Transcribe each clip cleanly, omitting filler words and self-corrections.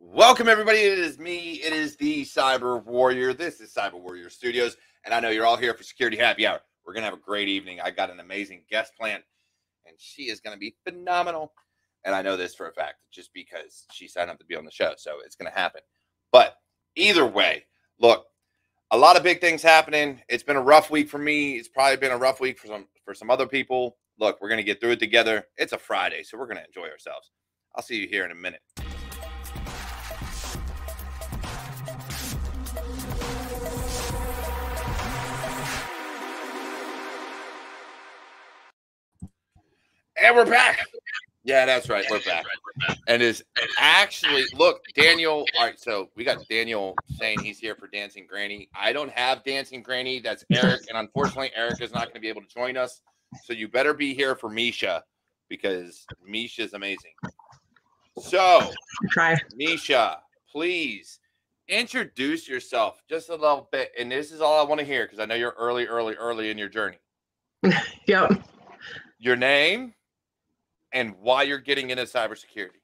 Welcome, everybody. It is me. It is the Cyber Warrior. This is CyberWarriorStudios, and I know you're all here for Security Happy Hour. We're going to have a great evening. I got an amazing guest planned, and she is going to be phenomenal. And I know this for a fact, just because she signed up to be on the show, so it's going to happen. But either way, look, a lot of big things happening. It's been a rough week for me. It's probably been a rough week for some other people. Look, we're going to get through it together. It's a Friday, so we're going to enjoy ourselves. I'll see you here in a minute. And we're back. Yeah, that's right. We're back. And is actually, look, Daniel. All right, so we got Daniel saying he's here for Dancing Granny. I don't have Dancing Granny. That's Eric. And unfortunately, Eric is not going to be able to join us. So you better be here for Misha, because Misha is amazing. So, Misha, please introduce yourself just a little bit. And this is all I want to hear, because I know you're early in your journey. Yep. Your name and why you're getting into cybersecurity.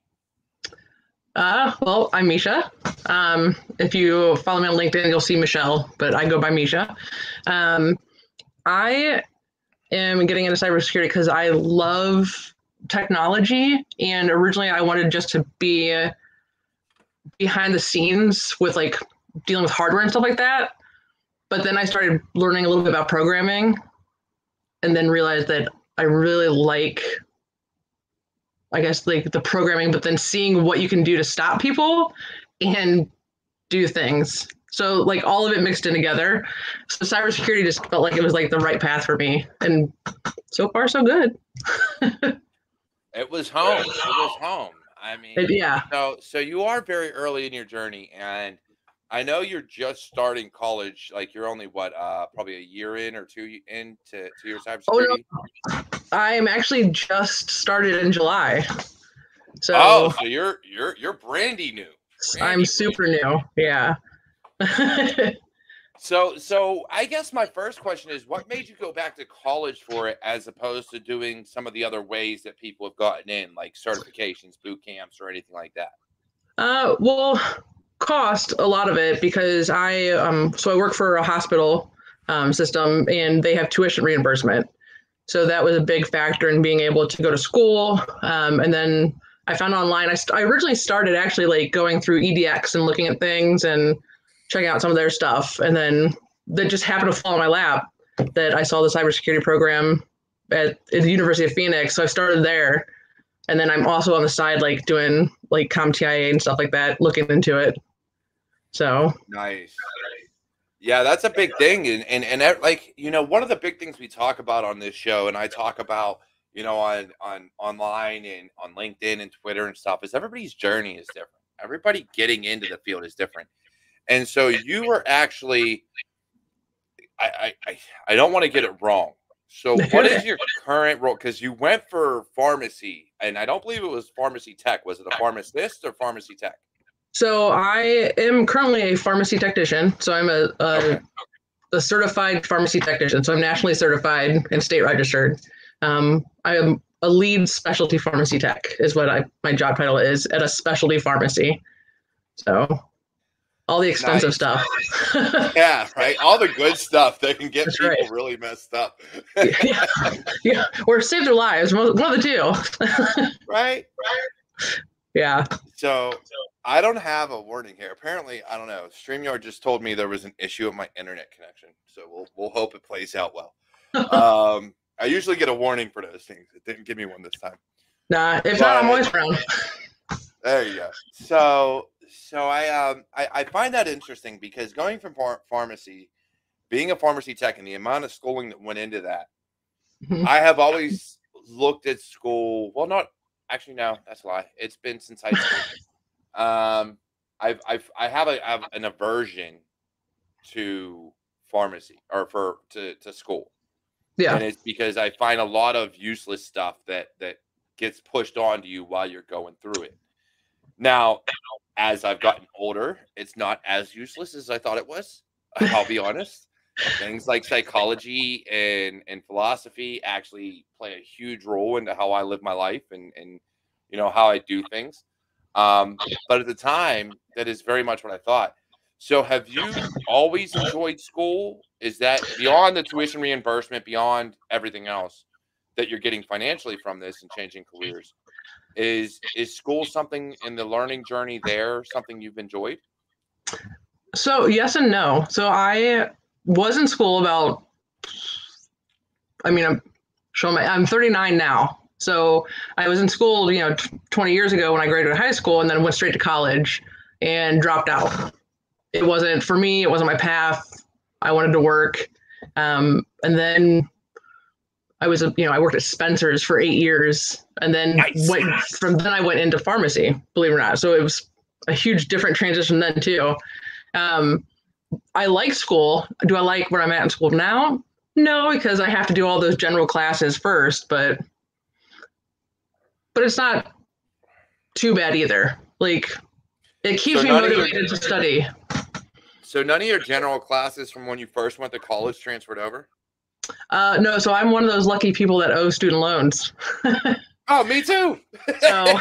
Well, I'm Misha. If you follow me on LinkedIn, you'll see Michelle, but I go by Misha. I am getting into cybersecurity because I love technology, and originally I wanted just to be behind the scenes with like dealing with hardware and stuff like that. But then I started learning a little bit about programming, and then realized that I really like, I guess, like the programming, but then seeing what you can do to stop people and do things. So like all of it mixed in together. So cybersecurity just felt like it was like the right path for me. And so far, so good. It was home. It was home. I mean, yeah. So you are very early in your journey, and I know you're just starting college. Like you're only probably a year in or two into your cybersecurity. Oh, no. I'm actually just started in July. So you're brandy new. I'm super new. Yeah. So I guess my first question is, what made you go back to college for it as opposed to doing some of the other ways that people have gotten in, like certifications, boot camps, or anything like that? Well, cost a lot of it, because I work for a hospital system, and they have tuition reimbursement. So that was a big factor in being able to go to school. And then I found online, I originally started actually like going through EDX and looking at things and checking out some of their stuff. And then that just happened to fall in my lap that I saw the cybersecurity program at the University of Phoenix. So I started there. And then I'm also on the side, like doing like CompTIA and stuff like that, looking into it. So nice. Yeah, that's a big thing. And like, you know, one of the big things we talk about on this show, and I talk about, you know, on online and on LinkedIn and Twitter and stuff, is everybody's journey is different. Everybody getting into the field is different. And so you were actually, I don't want to get it wrong. So what is your current role? Because you went for pharmacy, and I don't believe it was pharmacy tech. Was it a pharmacist or pharmacy tech? So I am currently a pharmacy technician. So I'm a certified pharmacy technician. So I'm nationally certified and state registered. I am a lead specialty pharmacy tech is what my job title is at a specialty pharmacy. So all the expensive stuff. Yeah, right. All the good stuff that can get That's people right. really messed up. Yeah. Or save their lives. One of the two. Right. Yeah. So I don't have a warning here. Apparently, I don't know. StreamYard just told me there was an issue with my internet connection. So we'll hope it plays out well. I usually get a warning for those things. It didn't give me one this time. Nah, if not, I'm always around. There you go. So I find that interesting, because going from pharmacy, being a pharmacy tech, and the amount of schooling that went into that, I have always looked at school. Well, not actually, no, that's a lie. It's been since high school. I have an aversion to pharmacy or to school. Yeah. And it's because I find a lot of useless stuff that gets pushed onto you while you're going through it. Now, as I've gotten older, it's not as useless as I thought it was. I'll be honest. Things like psychology and philosophy actually play a huge role into how I live my life and you know, how I do things. But at the time, that is very much what I thought. So have you always enjoyed school? Is that beyond the tuition reimbursement, beyond everything else that you're getting financially from this and changing careers? Is school something in the learning journey there, something you've enjoyed? So yes and no. So I was in school about, I'm 39 now. So I was in school, 20 years ago when I graduated high school, and then went straight to college and dropped out. It wasn't for me. It wasn't my path. I wanted to work. And then I worked at Spencer's for 8 years, and then I went into pharmacy, believe it or not. So it was a huge different transition then too. I like school. Do I like where I'm at in school now? No, because I have to do all those general classes first, but it's not too bad either. Like, it keeps me motivated to study. So none of your general classes from when you first went to college transferred over? No, so I'm one of those lucky people that owe student loans. Oh, me too. So,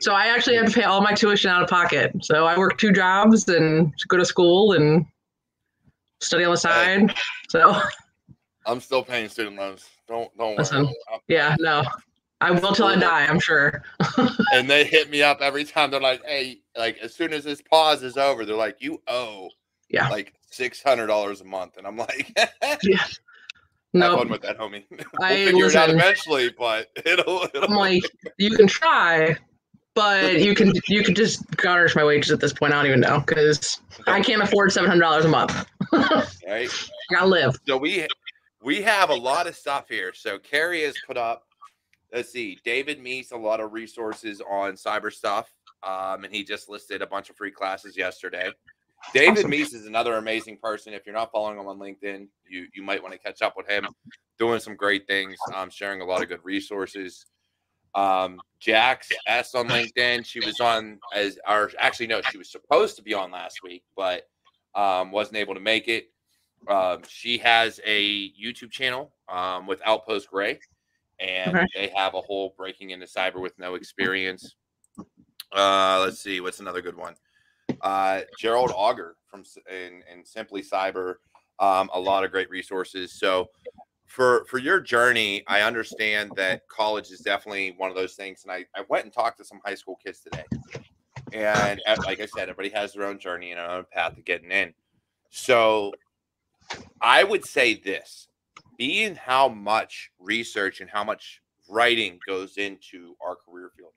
so I actually have to pay all my tuition out of pocket. So I work 2 jobs and go to school and study on the side. So I'm still paying student loans. Don't listen, worry. Yeah, no. I will till I die, I'm sure. And they hit me up every time. They're like, hey, like as soon as this pause is over, they're like, you owe like $600 a month. And I'm like, yeah. No, have fun with that, homie. We'll figure it out eventually, but it'll I'm like, you can try, but you can just garnish my wages at this point. I don't even know, because I can't afford $700 a month. Right? Gotta live. So we have a lot of stuff here. So Carrie has put up, let's see, David Meese, a lot of resources on cyber stuff. And he just listed a bunch of free classes yesterday. David Meese is another amazing person. If you're not following him on LinkedIn, you might want to catch up with him. Doing some great things, sharing a lot of good resources. Jax S on LinkedIn. She was on she was supposed to be on last week, but wasn't able to make it. She has a YouTube channel with Outpost Gray, and they have a whole breaking into cyber with no experience. Let's see, what's another good one? Gerald Auger from in Simply Cyber, a lot of great resources. So for your journey, I understand that college is definitely one of those things. And I went and talked to some high school kids today, and like I said, everybody has their own journey and their own path to getting in. So I would say this, being how much research and how much writing goes into our career field,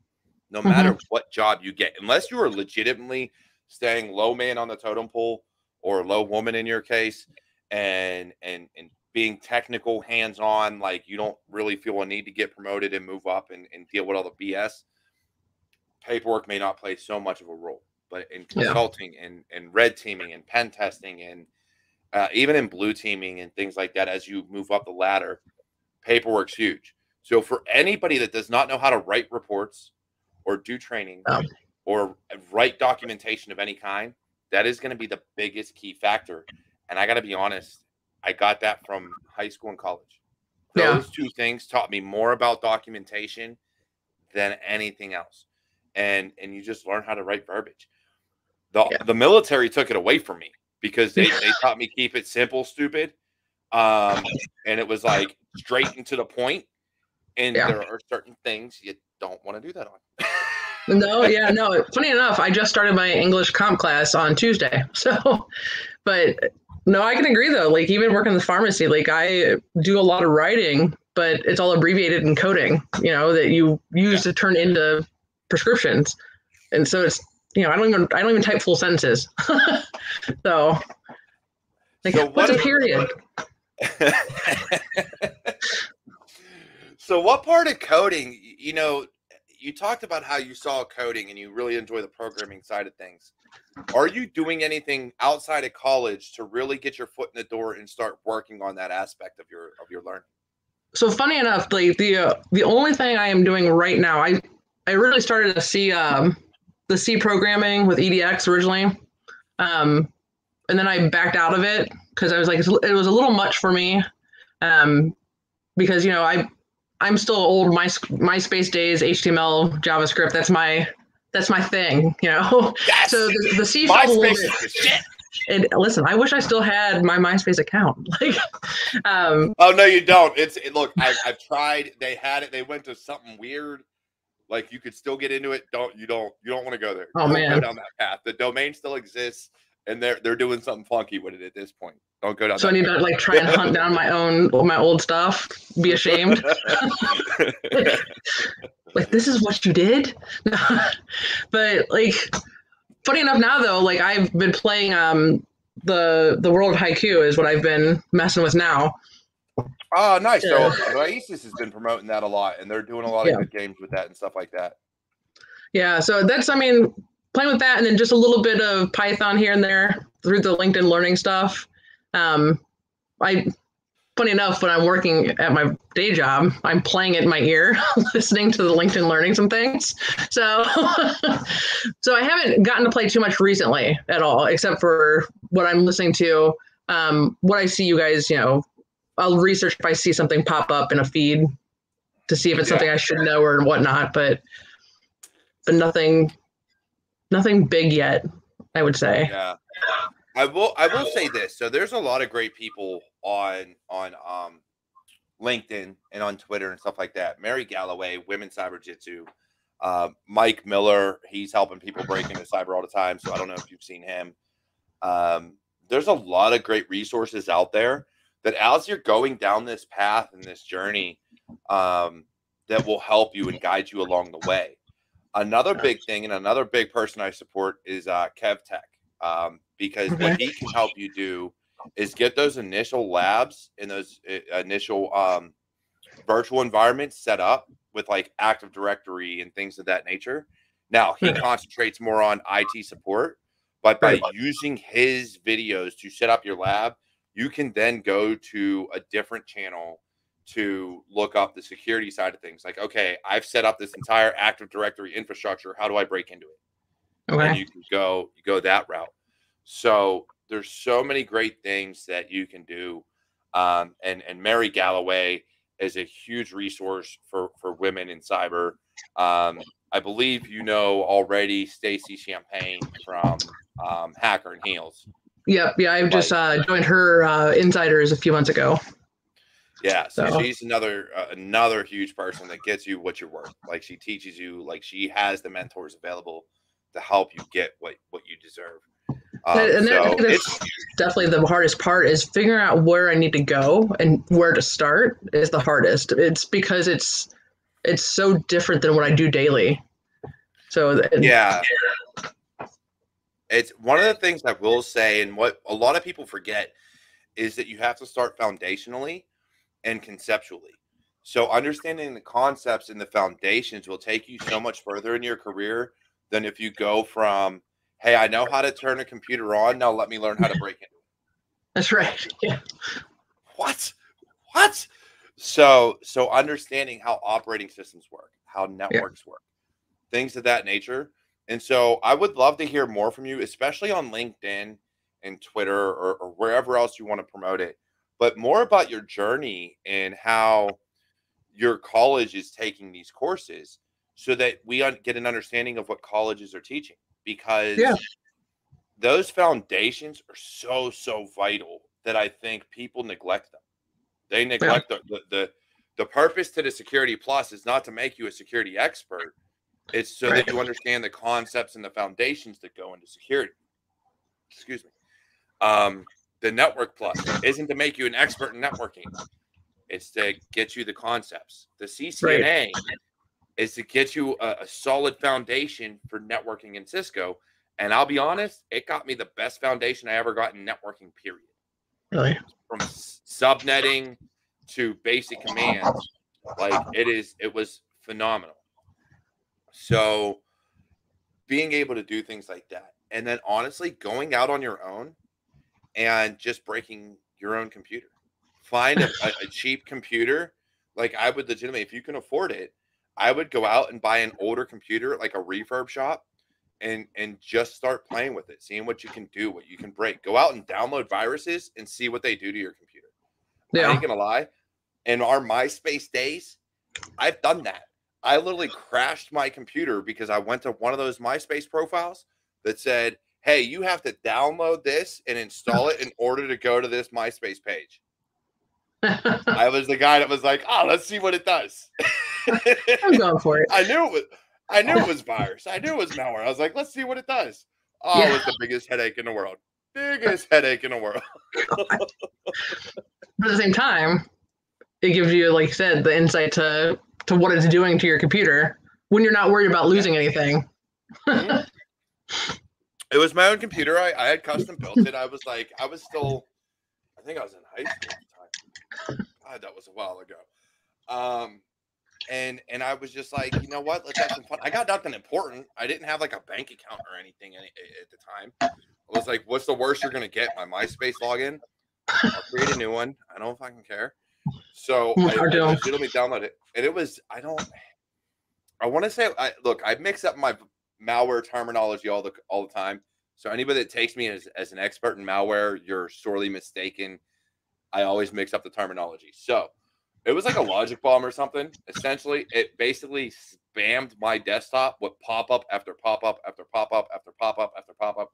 no matter what job you get, unless you are legitimately staying low man on the totem pole, or low woman in your case, and being technical, hands-on, like you don't really feel a need to get promoted and move up and deal with all the BS. Paperwork may not play so much of a role, but in consulting and red teaming and pen testing and even in blue teaming and things like that, as you move up the ladder, paperwork's huge. So for anybody that does not know how to write reports or do training or write documentation of any kind, that is going to be the biggest key factor. And I got to be honest, I got that from high school and college. Those 2 things taught me more about documentation than anything else. And you just learn how to write verbiage. The military took it away from me because they taught me keep it simple, stupid. And it was like straight and to the point. And there are certain things you don't want to do that on. No. Funny enough, I just started my English comp class on Tuesday. So, but no, I can agree though. Like even working in the pharmacy, like I do a lot of writing, but it's all abbreviated in coding, that you use to turn into prescriptions. And so it's, I don't even type full sentences. So, what's a period? So what part of coding, you talked about how you saw coding and you really enjoy the programming side of things. Are you doing anything outside of college to really get your foot in the door and start working on that aspect of your learning? So funny enough, like the only thing I am doing right now, I really started to see the C programming with EDX originally, and then I backed out of it because I was like, it was a little much for me, because I'm still old MySpace days, HTML, JavaScript. That's my That's my thing, you know. Yes. So the seashell's a little MySpace bit. is shit. And listen, I wish I still had my MySpace account. Like, oh no, you don't. Look, I've tried. They had it. They went to something weird. Like you could still get into it. You don't want to go there. Oh, Don't man. go down that path. The domain still exists, and they're doing something funky with it at this point. Don't go down. So I need to like try and hunt down my old stuff. Be ashamed. Like, this is what you did. But like, funny enough now though, like I've been playing the World of Haiku is what I've been messing with now. Oh, nice. So Oasis has been promoting that a lot, and they're doing a lot of good games with that and stuff like that. Yeah, so that's, I mean, playing with that, and then just a little bit of Python here and there through the LinkedIn Learning stuff. Funny enough, when I'm working at my day job, I'm playing it in my ear, listening to the LinkedIn Learning some things. So, so I haven't gotten to play too much recently at all, except for what I'm listening to. What I see you guys, you know, I'll research if I see something pop up in a feed to see if it's something I should know or whatnot, but nothing big yet, I would say. Yeah. I will say this. So there's a lot of great people on LinkedIn and on Twitter and stuff like that. Mary Galloway, Women's Cyber Jitsu, Mike Miller, he's helping people break into cyber all the time. So I don't know if you've seen him. There's a lot of great resources out there that as you're going down this path and this journey, that will help you and guide you along the way. Another big thing and another big person I support is Kev Tech. Because what he can help you do is get those initial labs and those initial virtual environments set up with like Active Directory and things of that nature. Now, he concentrates more on IT support, but by using his videos to set up your lab, you can then go to a different channel to look up the security side of things. Like, okay, I've set up this entire Active Directory infrastructure. How do I break into it? And you can go that route. So there's so many great things that you can do. And Mary Galloway is a huge resource for women in cyber. I believe you know already Stacy Champagne from Hacker and Heels. Yep. Yeah, I've just joined her Insiders a few months ago. Yeah, so she's another huge person that gets you what you're worth. Like she teaches you, like she has the mentors available to help you get what you deserve. And I think that's definitely the hardest part is figuring out where I need to go and where to start is the hardest. It's because it's so different than what I do daily. So it's one of the things I will say, and what a lot of people forget is that you have to start foundationally and conceptually. So understanding the concepts and the foundations will take you so much further in your career than if you go from, hey, I know how to turn a computer on. Now let me learn how to break into it. That's right. Yeah. What? So understanding how operating systems work, how networks work, things of that nature. And so I would love to hear more from you, especially on LinkedIn and Twitter or wherever else you want to promote it, but more about your journey and how your college is taking these courses so that we get an understanding of what colleges are teaching. Because those foundations are so vital that I think people neglect them. They neglect the purpose to the Security Plus is not to make you a security expert. It's so that you understand the concepts and the foundations that go into security. Excuse me. The Network Plus isn't to make you an expert in networking. It's to get you the concepts. The CCNA is to get you a solid foundation for networking in Cisco. And I'll be honest, it got me the best foundation I ever got in networking, period. Really? From subnetting to basic commands, like it was phenomenal. So being able to do things like that, and then honestly going out on your own and just breaking your own computer. Find a cheap computer. Like I would legitimately, if you can afford it, I would go out and buy an older computer, like a refurb shop, and just start playing with it, seeing what you can do, what you can break. Go out and download viruses and see what they do to your computer. I ain't gonna lie. In our MySpace days, I've done that. I literally crashed my computer because I went to one of those MySpace profiles that said, hey, you have to download this and install it in order to go to this MySpace page. I was the guy that was like, oh, let's see what it does. I'm going for it. I knew it was virus. I knew it was malware. I was like, let's see what it does. Oh, Yeah. it was the biggest headache in the world. Biggest headache in the world. But at the same time, it gives you, like you said, the insight to what it's doing to your computer when you're not worried about losing anything. Mm-hmm. It was my own computer. I had custom built it. I was like, I think I was in high school at the time. God, that was a while ago. And I was just like, you know what? Let's have some fun. I got nothing important. I didn't have like a bank account or anything at the time. I was like, what's the worst you're going to get? My MySpace login? I'll create a new one. I don't fucking care. So I legitimately downloaded it. And it was, I want to say, look, I mix up my malware terminology all the time. So anybody that takes me as an expert in malware, you're sorely mistaken. I always mix up the terminology. So it was like a logic bomb or something. Essentially, it basically spammed my desktop with pop-up after pop-up after pop-up after pop-up after pop-up.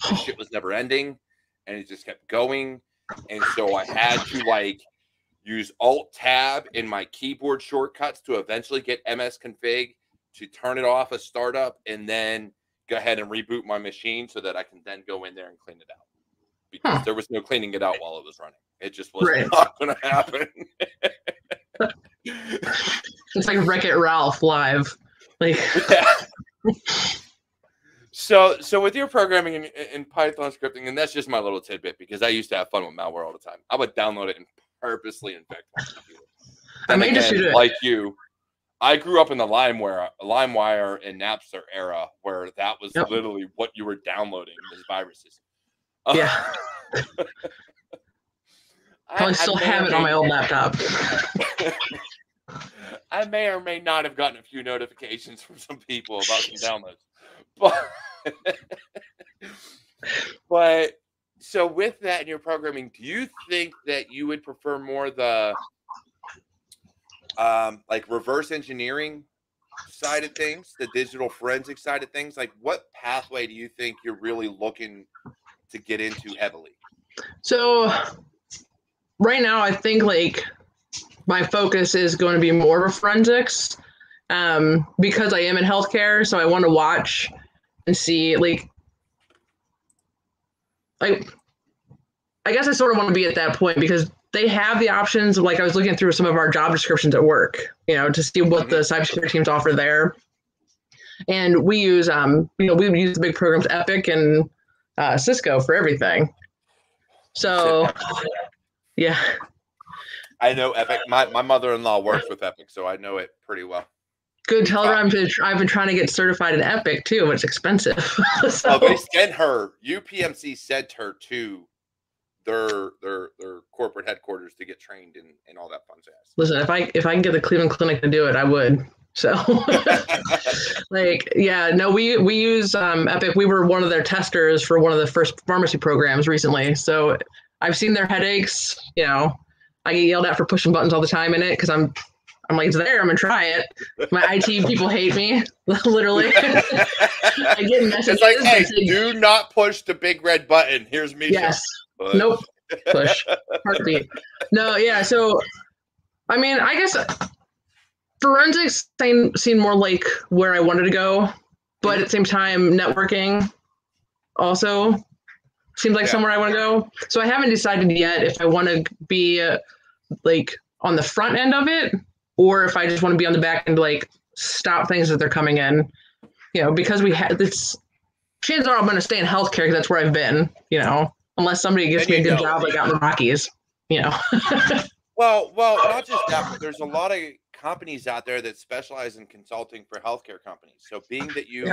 The shit was never ending, and it just kept going. And so I had to like use Alt-Tab in my keyboard shortcuts to eventually get MS-config to turn it off as startup, and then go ahead and reboot my machine so that I can then go in there and clean it out. Because there was no cleaning it out while it was running. It just was not going to happen. It's like Wreck-It Ralph live. Like, yeah. So with your programming in Python scripting, and that's just my little tidbit because I used to have fun with malware all the time. I would download it and purposely infect my computer. Then again, like you, I grew up in the LimeWire and Napster era where that was literally what you were downloading as viruses. Yeah. Probably still have it on my old laptop. I may or may not have gotten a few notifications from some people about some downloads. But so with that in your programming, do you think that you would prefer more the like reverse engineering side of things, the digital forensic side of things? Like what pathway do you think you're really looking to get into heavily? So right now, I think like my focus is going to be more of forensics because I am in healthcare. So I want to watch and see like I guess I sort of want to be at that point because they have the options. Like I was looking through some of our job descriptions at work, to see what the cybersecurity teams offer there. And we use, we use the big programs Epic and Cisco for everything. So, yeah. I know Epic. My mother-in-law works with Epic, so I know it pretty well. Good. Tell her I've been trying to get certified in Epic too, but it's expensive. So, they sent her, UPMC sent her to their corporate headquarters to get trained in all that fun jazz. Listen, if I can get the Cleveland Clinic to do it, I would. So like, yeah, no, we use Epic. We were one of their testers for one of the first pharmacy programs recently. So I've seen their headaches. I get yelled at for pushing buttons all the time in it because I'm like, it's there. I'm gonna try it. My IT people hate me, literally. I get messages. It's like, hey, do not push the big red button. Here's Misha. Yes. But... Nope. Push. Heartbeat. No. Yeah. So, I mean, I guess forensics seemed more like where I wanted to go, but at the same time, networking also seems like somewhere I want to go. So I haven't decided yet if I want to be like on the front end of it, or if I just want to be on the back end, like stop things as they're coming in. Because we had this. Chances are I'm going to stay in healthcare because that's where I've been. Unless somebody gives me a good job like out in the Rockies. Well, not just that, but there's a lot of companies out there that specialize in consulting for healthcare companies. So being that you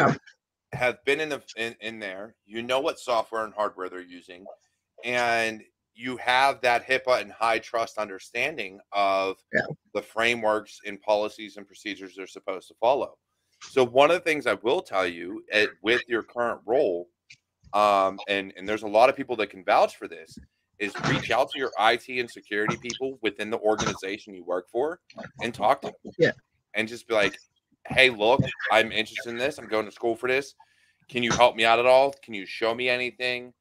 have been in there, what software and hardware they're using, and you have that HIPAA and high trust understanding of the frameworks and policies and procedures they're supposed to follow. So one of the things I will tell you with your current role, and there's a lot of people that can vouch for this, is reach out to your IT and security people within the organization you work for and talk to them. Yeah. And just be like, hey, look, I'm interested in this. I'm going to school for this. Can you help me out at all? Can you show me anything?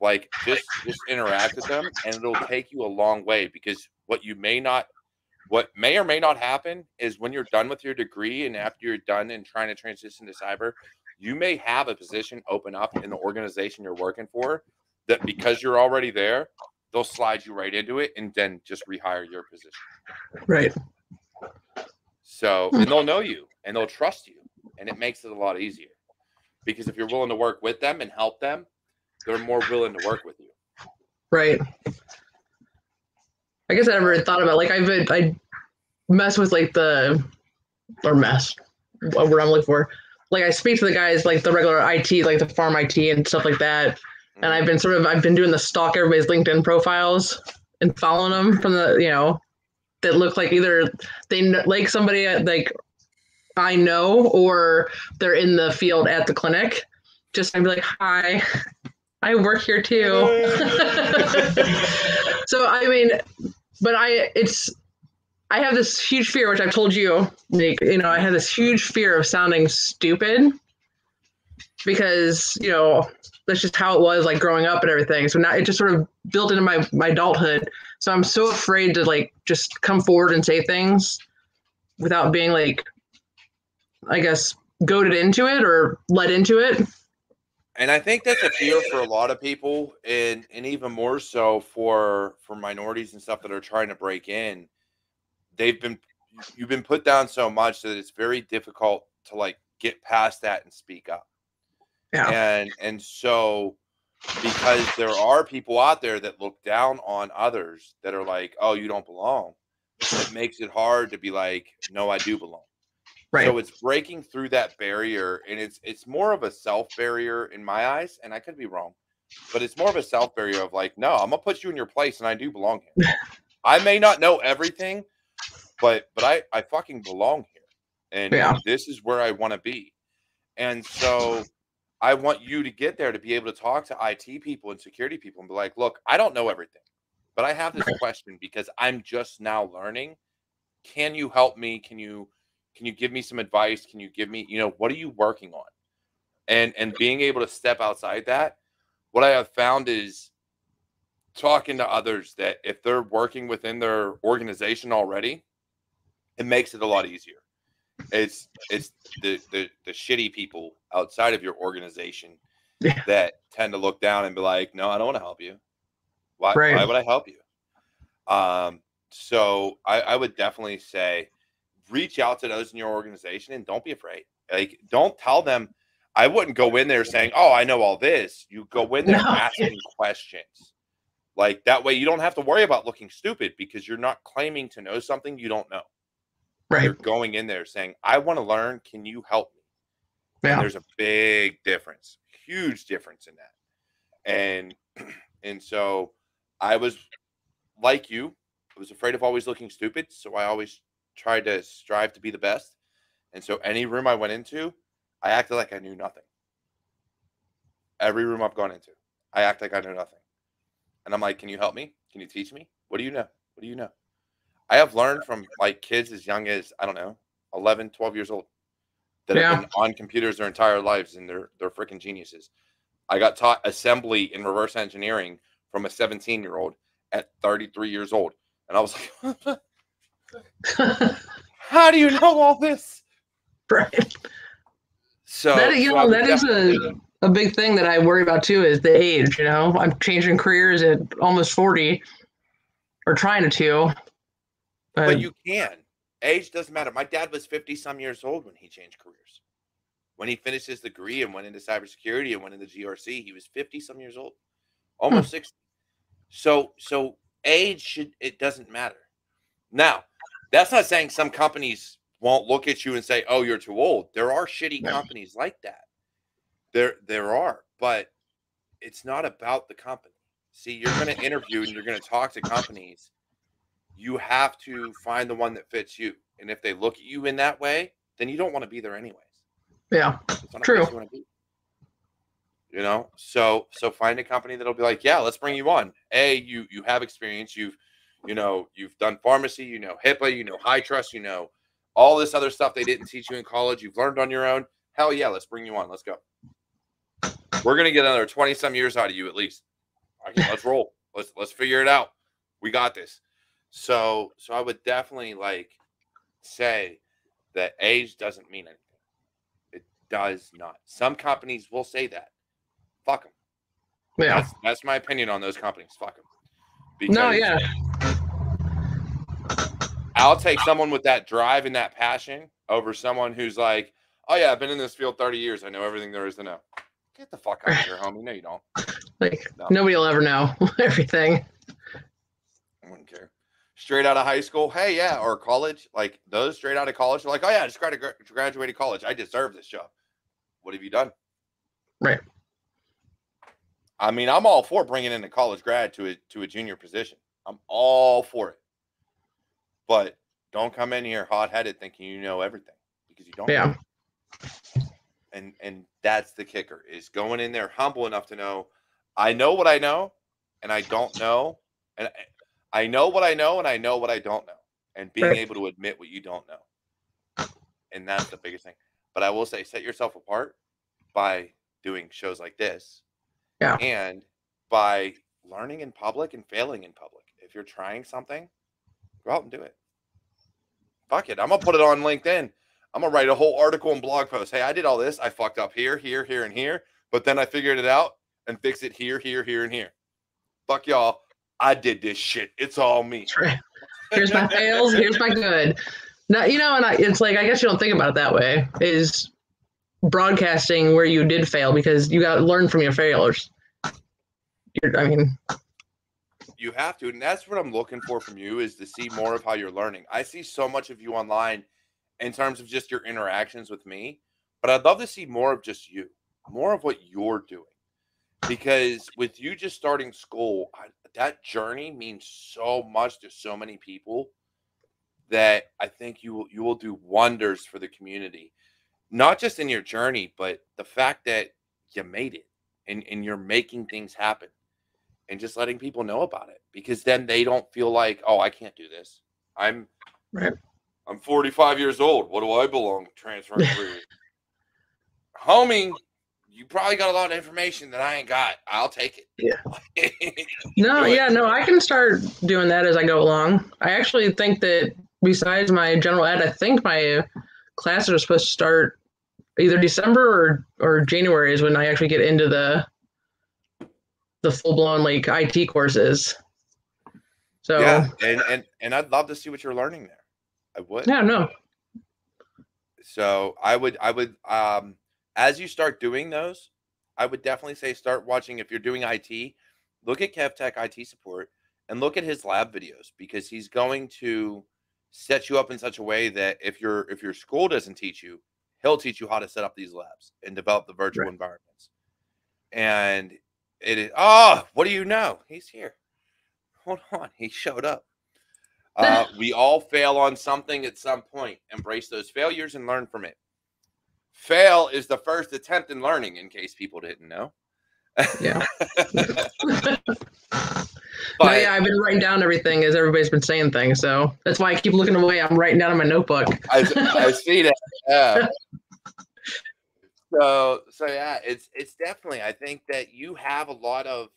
Like, just interact with them, and it'll take you a long way, because what may or may not happen is when you're done with your degree and after you're done and trying to transition to cyber, you may have a position open up in the organization you're working for that, because you're already there, they'll slide you right into it and then just rehire your position. Right. So, and they'll know you and they'll trust you, and it makes it a lot easier, because if you're willing to work with them and help them, they're more willing to work with you. Right. I guess I never thought about, like, I mess with like what I'm looking for. Like, I speak to the guys, like the regular IT, like the farm IT and stuff like that. And I've been doing the stalk everybody's LinkedIn profiles and following them from the, that look like either they like somebody like I know, or they're in the field at the clinic. Just I'd be like, hi, I work here too. So, I mean, but I have this huge fear, which I've told you, Nick, I have this huge fear of sounding stupid, because, that's just how it was, like, growing up and everything. So now it just sort of built into my adulthood. So I'm so afraid to, like, just come forward and say things without being, like, I guess, goaded into it or led into it. And I think that's a fear for a lot of people, and even more so for minorities and stuff that are trying to break in. You've been put down so much that it's very difficult to, like, get past that and speak up. Yeah. And so, because there are people out there that look down on others that are like, oh, you don't belong, it makes it hard to be like, no, I do belong. Right. So it's breaking through that barrier, and it's more of a self barrier in my eyes, and I could be wrong, but it's more of a self barrier of like, no, I'm gonna put you in your place, and I do belong here. I may not know everything, but I fucking belong here, and this is where I want to be. And so I want you to get there to be able to talk to IT people and security people and be like, look, I don't know everything, but I have this question because I'm just now learning. Can you help me? Can you give me some advice? Can you give me, what are you working on? And being able to step outside that, what I have found is talking to others that if they're working within their organization already, it makes it a lot easier. It's the shitty people outside of your organization that tend to look down and be like, no, I don't want to help you. Why would I help you? So I would definitely say, reach out to those in your organization and don't be afraid. Like, don't tell them. I wouldn't go in there saying, oh, I know all this. You go in there asking questions. Like, that way you don't have to worry about looking stupid, because you're not claiming to know something you don't know. Right. You're going in there saying, I want to learn. Can you help me? Yeah. And there's a big difference, huge difference in that. And so I was like you. I was afraid of always looking stupid. So I always tried to strive to be the best. And so any room I went into, I acted like I knew nothing. Every room I've gone into, I act like I know nothing. And I'm like, can you help me? Can you teach me? What do you know? What do you know? I have learned from, like, kids as young as, I don't know, 11, 12 years old that have been on computers their entire lives, and they're freaking geniuses. I got taught assembly and reverse engineering from a 17-year-old at 33 years old. And I was like, how do you know all this? Right. So that is a big thing that I worry about too, is the age. I'm changing careers at almost 40, or trying to. But you can. Age doesn't matter. My dad was 50 some years old when he changed careers. When he finished his degree and went into cybersecurity and went into GRC, he was 50 some years old, almost 60. So age it doesn't matter. Now, that's not saying some companies won't look at you and say, oh, you're too old. There are shitty companies like that. There are, but it's not about the company. See, you're going to interview and you're going to talk to companies. You have to find the one that fits you. And if they look at you in that way, then you don't want to be there anyways. Yeah, true. You want to be. So find a company that'll be like, yeah, let's bring you on. You have experience. You've done pharmacy, HIPAA, high trust, all this other stuff they didn't teach you in college, you've learned on your own. Hell yeah, let's bring you on. Let's go. We're gonna get another 20 some years out of you at least. Okay, let's roll. Let's figure it out. We got this. So I would definitely like say that age doesn't mean anything. It does not. Some companies will say that. Fuck them. Yeah. That's my opinion on those companies. Fuck them. Because No, yeah. I'll take someone with that drive and that passion over someone who's like, oh yeah, I've been in this field 30 years. I know everything there is to know. Get the fuck out of here, homie. No, you don't. Like, nobody will ever know everything. I wouldn't care. Straight out of high school, hey, yeah, or college, like those straight out of college are like, oh yeah, I just graduated college. I deserve this job. What have you done? Right. I mean, I'm all for bringing in a college grad to a junior position. I'm all for it. But don't come in here hot-headed thinking you know everything, because you don't. Yeah. And that's the kicker, is going in there humble enough to know, I know what I know, and I don't know. And I know what I know, and I know what I don't know. And being able to admit what you don't know. And that's the biggest thing. But I will say, set yourself apart by doing shows like this. Yeah. And by learning in public and failing in public. If you're trying something, go out and do it. Fuck it. I'm going to put it on LinkedIn. I'm going to write a whole article and blog post. Hey, I did all this. I fucked up here, here, here, and here. But then I figured it out and fixed it here, here, here, and here. Fuck y'all. I did this shit. It's all me. Right. Here's my fails. Here's my good. Now, you know, and it's like, I guess you don't think about it that way, is broadcasting where you did fail, because you got to learn from your failures. I mean, you have to. And that's what I'm looking for from you, is to see more of how you're learning. I see so much of you online in terms of just your interactions with me, but I'd love to see more of just you, more of what you're doing. Because with you just starting school, that journey means so much to so many people that I think you will do wonders for the community. Not just in your journey, but the fact that you made it and you're making things happen and just letting people know about it, because then they don't feel like, oh, I can't do this. I'm 45 years old. What do I belong transferring careers? Homie, you probably got a lot of information that I ain't got. I'll take it. Yeah. No, I can start doing that as I go along. I actually think that besides my general ed, I think my classes are supposed to start either December or January is when I actually get into the full-blown like IT courses. So yeah, and I'd love to see what you're learning there. I would. Yeah, no. So I would as you start doing those, I would definitely say start watching. If you're doing IT, look at KevTech IT support and look at his lab videos, because he's going to set you up in such a way that if your school doesn't teach you, he'll teach you how to set up these labs and develop the virtual environments. And it is, what do you know? He's here. Hold on. He showed up. We all fail on something at some point. Embrace those failures and learn from it. Fail is the first attempt in learning, in case people didn't know. Yeah. But yeah, I've been writing down everything as everybody's been saying things. So that's why I keep looking away. I'm writing down in my notebook. I see that. Yeah. So yeah, it's definitely, I think that you have a lot of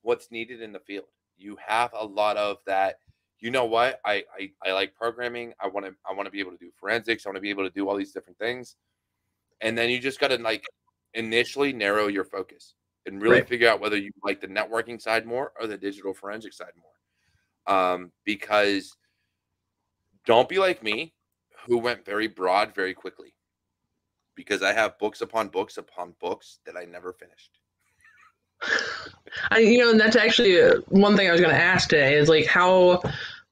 what's needed in the field. You have a lot of that. You know what? I like programming. I want to be able to do forensics. I want to be able to do all these different things. And then you just got to like initially narrow your focus and really figure out whether you like the networking side more or the digital forensic side more. Because don't be like me, who went very broad very quickly, because I have books upon books upon books that I never finished. And that's actually one thing I was going to ask today, is like how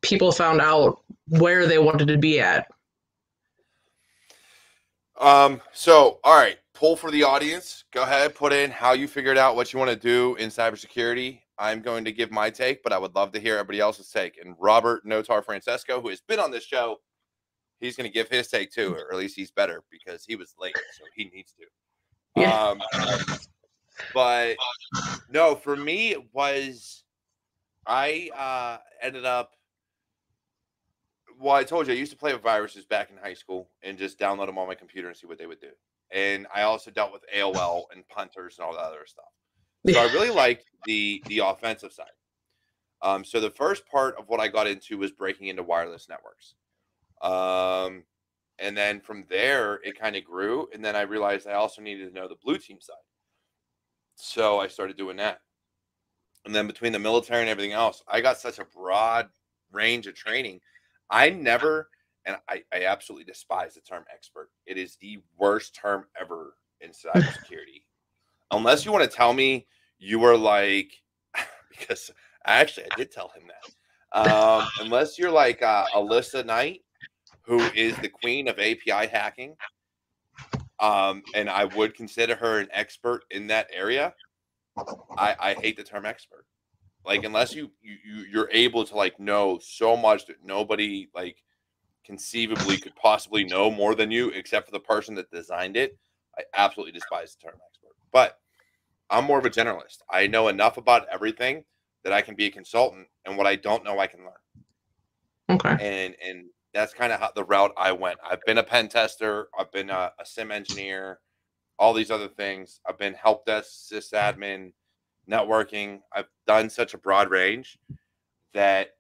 people found out where they wanted to be at. So, all right, poll for the audience. Go ahead, put in how you figured out what you want to do in cybersecurity. I'm going to give my take, but I would love to hear everybody else's take. And Robert Notar Francesco, who has been on this show, he's going to give his take too, or at least he's better because he was late, so he needs to. Yeah. But no, for me, it was, I ended up, Well, I told you I used to play with viruses back in high school and just download them on my computer and see what they would do. And I also dealt with AOL and punters and all that other stuff. So I really liked the offensive side. So the first part of what I got into was breaking into wireless networks. And then from there, it kind of grew. And then I realized I also needed to know the blue team side. So I started doing that. And then between the military and everything else, I got such a broad range of training. I never, and I absolutely despise the term expert. It is the worst term ever in cybersecurity. Unless you want to tell me you were like, because actually I did tell him that. Unless you're like Alyssa Knight, who is the queen of API hacking, and I would consider her an expert in that area. I hate the term expert. Like, unless you're able to like know so much that nobody like conceivably could possibly know more than you, except for the person that designed it. I absolutely despise the term expert. But I'm more of a generalist. I know enough about everything that I can be a consultant, and what I don't know, I can learn. Okay. And that's kind of how the route I went. I've been a pen tester. I've been a SIM engineer, all these other things. I've been help desk, sysadmin, networking. I've done such a broad range that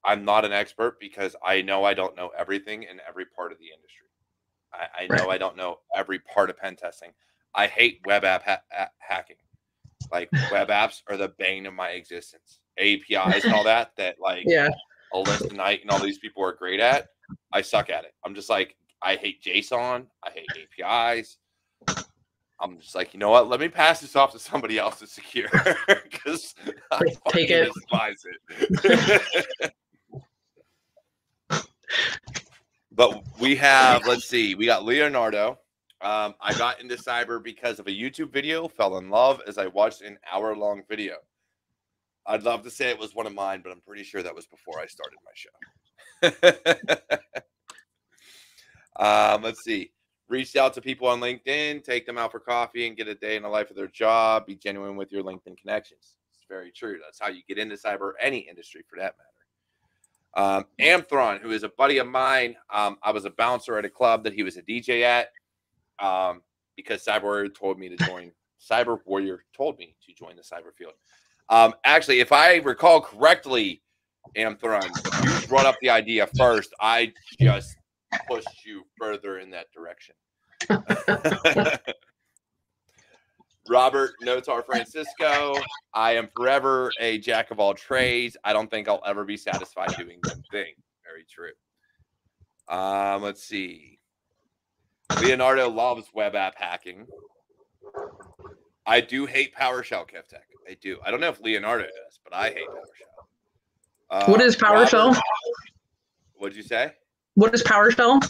I'm not an expert because I know I don't know everything in every part of the industry. I know I don't know every part of pen testing. I hate web app hacking. Like, web apps are the bane of my existence. APIs and all that like Alyssa Knight and all these people are great at. I suck at it. I'm just like, I hate JSON. I hate APIs. I'm just like, you know what? Let me pass this off to somebody else to secure because I Take it. despise it. But we have, let's see, we got Leonardo. I got into cyber because of a YouTube video, fell in love as I watched an hour-long video. I'd love to say it was one of mine, but I'm pretty sure that was before I started my show. Let's see. Reach out to people on LinkedIn, take them out for coffee, and get a day in the life of their job. Be genuine with your LinkedIn connections. It's very true. That's how you get into cyber, any industry for that matter. Amthron, who is a buddy of mine. I was a bouncer at a club that he was a DJ at because CyberWarrior told me to join. CyberWarrior told me to join the cyber field. Actually, if I recall correctly, Amthron, you brought up the idea first. I just pushed you further in that direction. Robert Notar Francisco, I am forever a jack of all trades. I don't think I'll ever be satisfied doing one thing. Very true. Let's see. Leonardo loves web app hacking. I do hate PowerShell, KevTech. I do. I don't know if Leonardo does, but I hate PowerShell. What is PowerShell? Robert, what'd you say? What is PowerShell?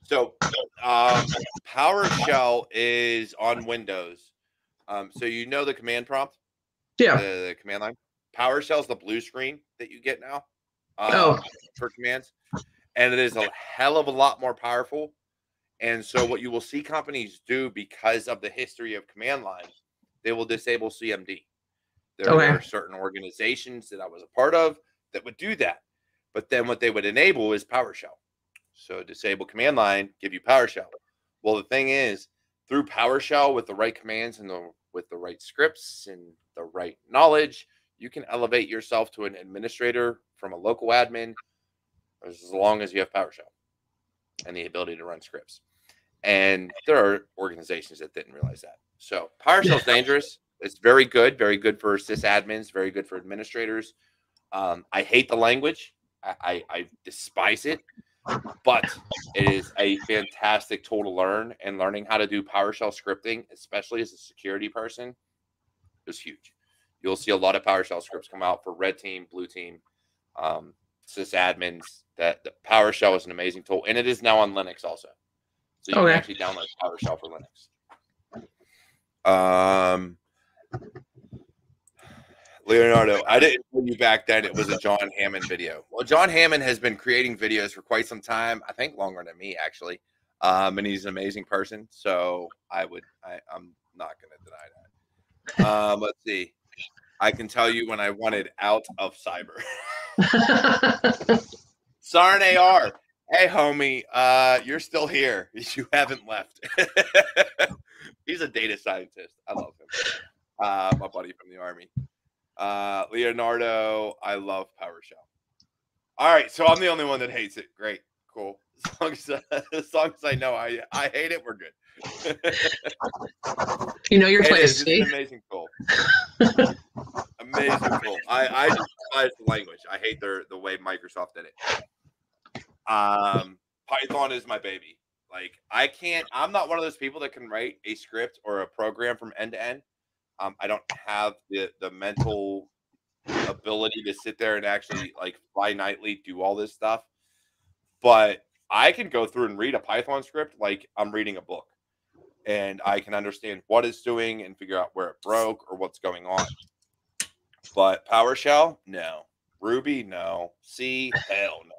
So PowerShell is on Windows. So you know the command prompt? Yeah. The command line? PowerShell is the blue screen that you get now for commands. And it is a hell of a lot more powerful. And so what you will see companies do because of the history of command line, they will disable CMD. There are certain organizations that I was a part of that would do that. But then what they would enable is PowerShell. So disable command line, give you PowerShell. Well, the thing is, through PowerShell with the right commands and with the right scripts and the right knowledge, you can elevate yourself to an administrator from a local admin as long as you have PowerShell and the ability to run scripts. And there are organizations that didn't realize that. So PowerShell is dangerous. It's very good for sysadmins, very good for administrators. I hate the language. I despise it, but it is a fantastic tool to learn, and learning how to do PowerShell scripting, especially as a security person, is huge. You'll see a lot of PowerShell scripts come out for red team, blue team, sysadmins. That the PowerShell is an amazing tool, and it is now on Linux also. So you can actually download PowerShell for Linux. Leonardo, I didn't tell you back then it was a John Hammond video. Well, John Hammond has been creating videos for quite some time. I think longer than me, actually. And he's an amazing person. So I'm not going to deny that. Let's see. I can tell you when I wanted out of cyber. Sarn AR. Hey, homie, you're still here. You haven't left. He's a data scientist. I love him. My buddy from the Army. Leonardo, I love PowerShell. All right, so I'm the only one that hates it. Great, cool. As long as I know I hate it, we're good. You know your It's place. an amazing tool. Amazing tool. I despise the language. I hate the way Microsoft did it. Python is my baby. Like I'm not one of those people that can write a script or a program from end to end. I don't have the mental ability to sit there and actually like finitely do all this stuff. But I can go through and read a Python script like I'm reading a book. And I can understand what it's doing and figure out where it broke or what's going on. But PowerShell, no. Ruby, no. C, hell no.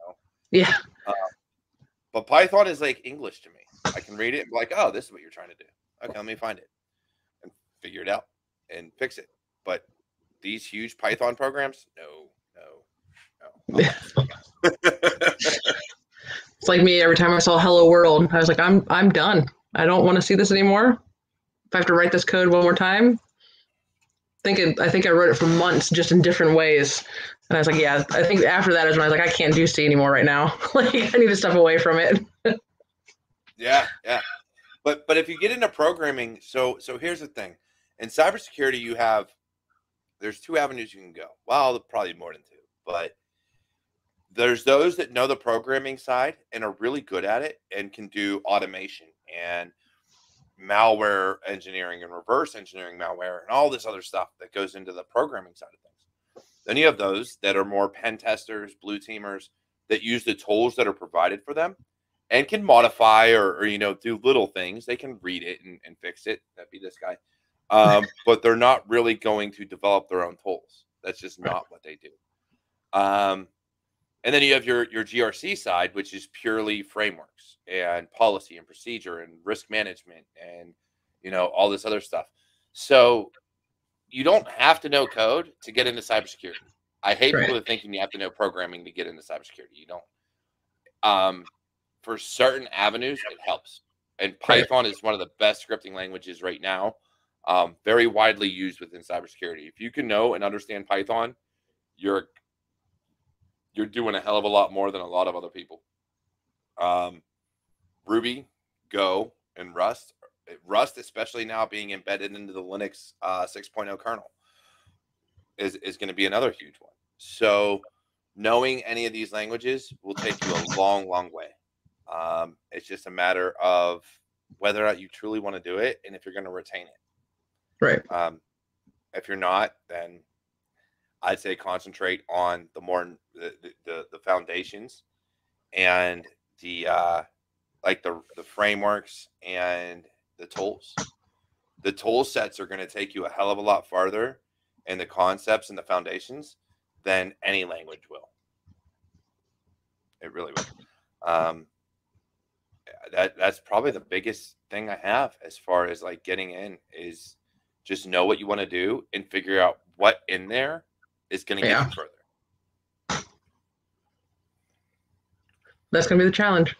Yeah. But Python is like English to me. I can read it and be like, oh, this is what you're trying to do. Okay, let me find it and figure it out and fix it. But these huge Python programs, no. It's like me every time I saw Hello World. I was like, I'm done. I don't want to see this anymore. If I have to write this code one more time, I think I wrote it for months just in different ways. And I was like, yeah, I think after that is when I was like, I can't do C anymore right now. Like I need to step away from it. Yeah. But if you get into programming, so here's the thing. In cybersecurity, there's two avenues you can go. Well, probably more than two, but there's those that know the programming side and are really good at it and can do automation and malware engineering and reverse engineering malware and all this other stuff that goes into the programming side of things. Then you have those that are more pen testers, blue teamers that use the tools that are provided for them and can modify or do little things. They can read it and fix it. That'd be this guy. But they're not really going to develop their own tools. That's just not what they do. And then you have your GRC side, which is purely frameworks and policy and procedure and risk management and, all this other stuff. So you don't have to know code to get into cybersecurity. I hate people that thinking you have to know programming to get into cybersecurity. You don't. For certain avenues, it helps. And Python is one of the best scripting languages right now, very widely used within cybersecurity. If you can know and understand Python, you're doing a hell of a lot more than a lot of other people. Ruby, Go, and Rust, especially now being embedded into the Linux 6.0 kernel, is going to be another huge one. So knowing any of these languages will take you a long, long way. It's just a matter of whether or not you truly want to do it and if you're going to retain it. Right. If you're not, then I'd say concentrate on the foundations and the frameworks and the tools. The tool sets are going to take you a hell of a lot farther in the concepts and the foundations than any language will. It really will. That's probably the biggest thing I have as far as like getting in is just know what you want to do and figure out what in there is going to get you further. That's going to be the challenge.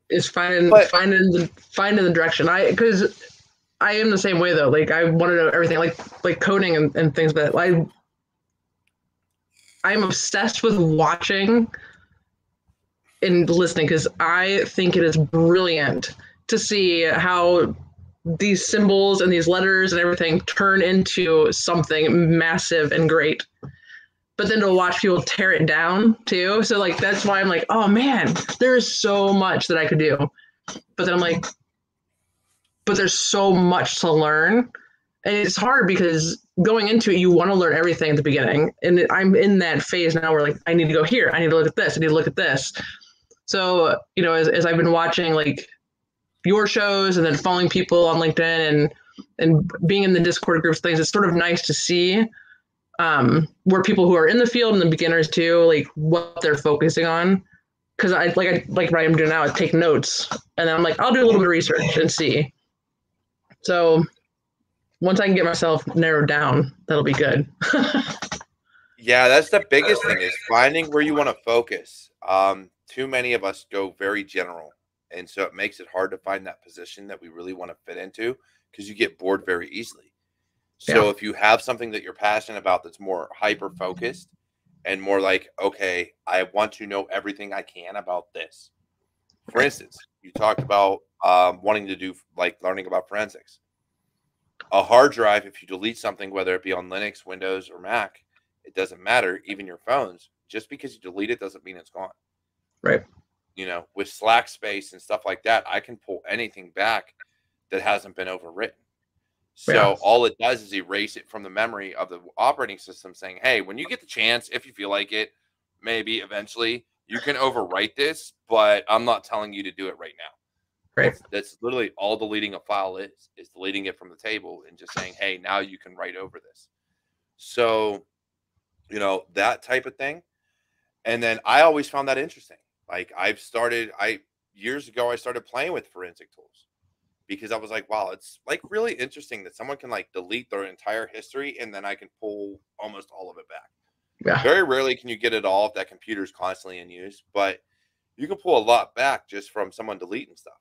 Is finding the direction. Because I am the same way though. Like I want to know everything, like coding and things that I'm obsessed with watching and listening because I think it is brilliant to see how these symbols and these letters and everything turn into something massive and great. But then to watch people tear it down too. So like that's why I'm like, oh man, there is so much that I could do. But then I'm like, but there's so much to learn. And it's hard because going into it, you want to learn everything at the beginning. And I'm in that phase now where like I need to go here. I need to look at this. I need to look at this. So, as I've been watching like your shows and then following people on LinkedIn and being in the Discord groups, things, it's sort of nice to see where people who are in the field and the beginners too, like what they're focusing on. Cause I like what I'm doing now is take notes and then I'm like, I'll do a little bit of research and see. So once I can get myself narrowed down, that'll be good. Yeah, that's the biggest thing is finding where you want to focus. Too many of us go very general. And so it makes it hard to find that position that we really want to fit into because you get bored very easily. Yeah. So if you have something that you're passionate about that's more hyper focused and more like, okay, I want to know everything I can about this. For instance, you talked about wanting to do like learning about forensics. A hard drive, if you delete something, whether it be on Linux, Windows, or Mac, it doesn't matter, even your phones. Just because you delete it doesn't mean it's gone. Right. You know, with Slack space and stuff like that, I can pull anything back that hasn't been overwritten. So Yeah. all it does is erase it from the memory of the operating system saying, hey, when you get the chance, if you feel like it, maybe eventually you can overwrite this, but I'm not telling you to do it right now. Right. That's literally all deleting a file is deleting it from the table and just saying, hey, now you can write over this. So, you know, that type of thing. And then I always found that interesting. Like years ago, I started playing with forensic tools because I was like, wow, it's like really interesting that someone can like delete their entire history and then I can pull almost all of it back. Yeah. Very rarely can you get it all if that computer is constantly in use, but you can pull a lot back just from someone deleting stuff.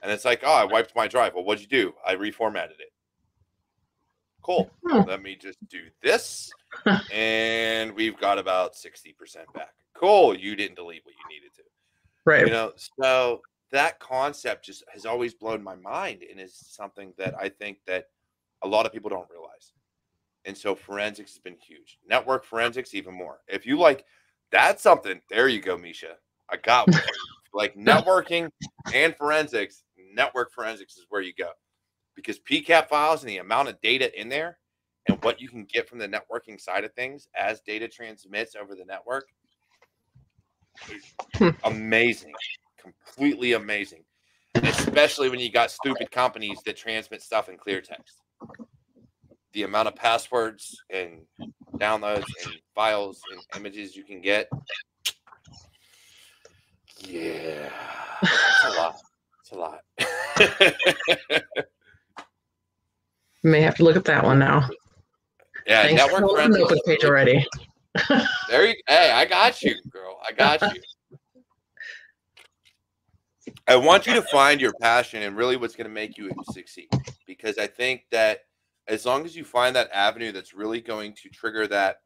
And it's like, oh, I wiped my drive. Well, what'd you do? I reformatted it. Cool. Let me just do this. And we've got about 60% back. Cool. You didn't delete what you needed to. Right. You know, so that concept just has always blown my mind and is something that I think that a lot of people don't realize. And so forensics has been huge. Network forensics, even more. If you like, that's something. There you go, Misha. I got one for you. Like networking and forensics, network forensics is where you go. Because PCAP files and the amount of data in there and what you can get from the networking side of things as data transmits over the network, amazing. Completely amazing. Especially when you got stupid companies that transmit stuff in clear text. The amount of passwords and downloads and files and images you can get. Yeah. It's a lot. It's a lot. May have to look at that one now. Yeah, thanks network for forensics. open page already. Hey, I got you, girl. I got you. I want you to find your passion and really what's going to make you succeed. Because I think that as long as you find that avenue that's really going to trigger that